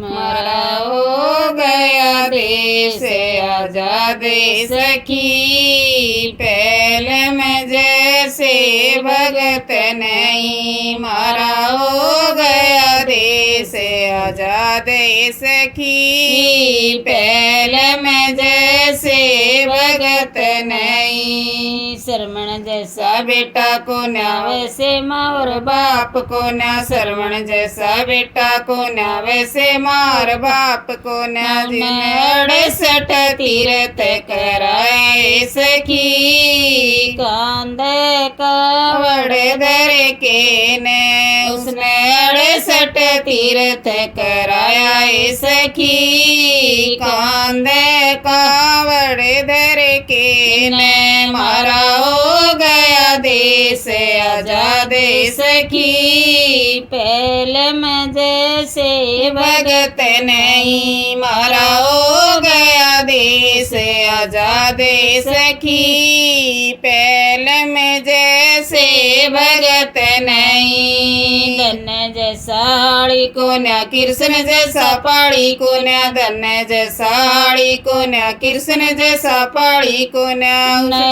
मारा हो गया देश आजाद सखी। पहले में जैसे भगत नहीं, मारा हो गया देश आजाद सखी। पहले में जैसे भगत नहीं, शरमण जैसा बेटा को ना वैसे माँ और बाप को ना, शरमण जैसा बेटा को ना वैसे माँ और बाप को ना। जिन्हें 68 तीर्थ कराए सखी, कांधे कावड़ धर के ने, उसने 68 तीर्थ कराया सखी, कांधे कावड़ धर के ने। मारा हो गया देश आजाद सखी। पहले में जैसे भगत नहीं, मारा हो गया देश आजाद सखी। पहले में जैसे भगत नहीं, धन्य जैसाड़ी को न कृष्ण जैसा पाड़ी को न, धन्य जैसाड़ी को न कृष्ण जैसा पाड़ी को न।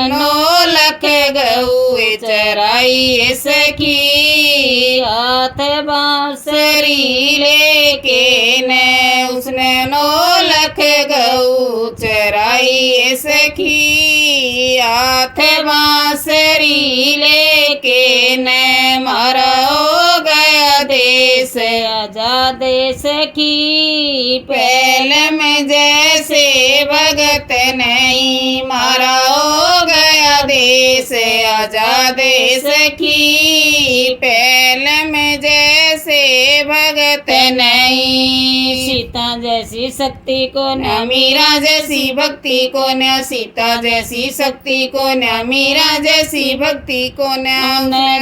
9 लाख गऊ चराई सखी, हाथ बांसुरी लेके ने, उसने 9 लाख गऊ चराई सखी, हाथ बांसुरी लेके ने। मारा हो गया देश आजाद सखी। पहले में जैसे भगत नहीं, मारा हो गया देश आजाद सखी। पहले में जैसे भगत नहीं, सीता जैसी शक्ति को न, मीरा जैसी भक्ति को न, सीता जैसी शक्ति को न, मीरा जैसी भक्ति को न।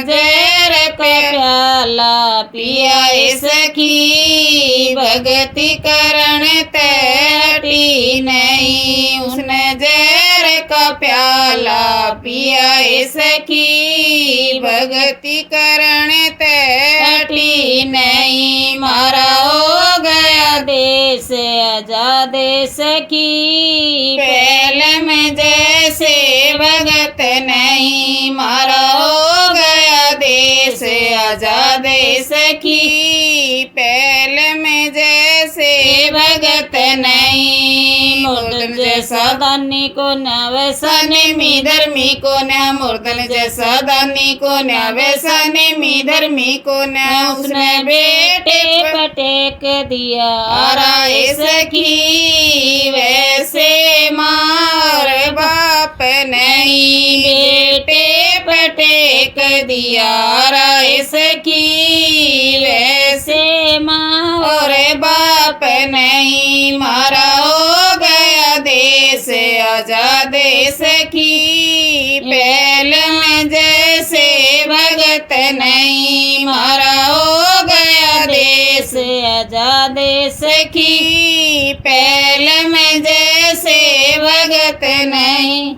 जहर का प्याला पिया सखी, भक्ति करण हटी नहीं, उसने जहर का प्याला पिया सखी, भक्ति करण हटी नहीं। मारा हो गया देश आजाद सखी। पहले में जैसे भगत नहीं, मारा हो गया देश आजाद सखी। पहले में जैसे भगत नहीं, मूर्धन जैसा दानी को न वैसा नेमी धर्मी को न, मूर्धन जैसा दानी को न वैसा नेमी धर्मी को न। उसने बेटे पटेक दिया आराए सखी, वैसे माँ और बाप नहीं, बेटे पटेक दिया आराए सखी, वैसे माँ और बाप नहीं। मारा हो गया देश आजाद सखी। पहले में जैसे भगत नहीं, मारा हो गया देश आजाद सखी। पहले में जैसे भगत नहीं।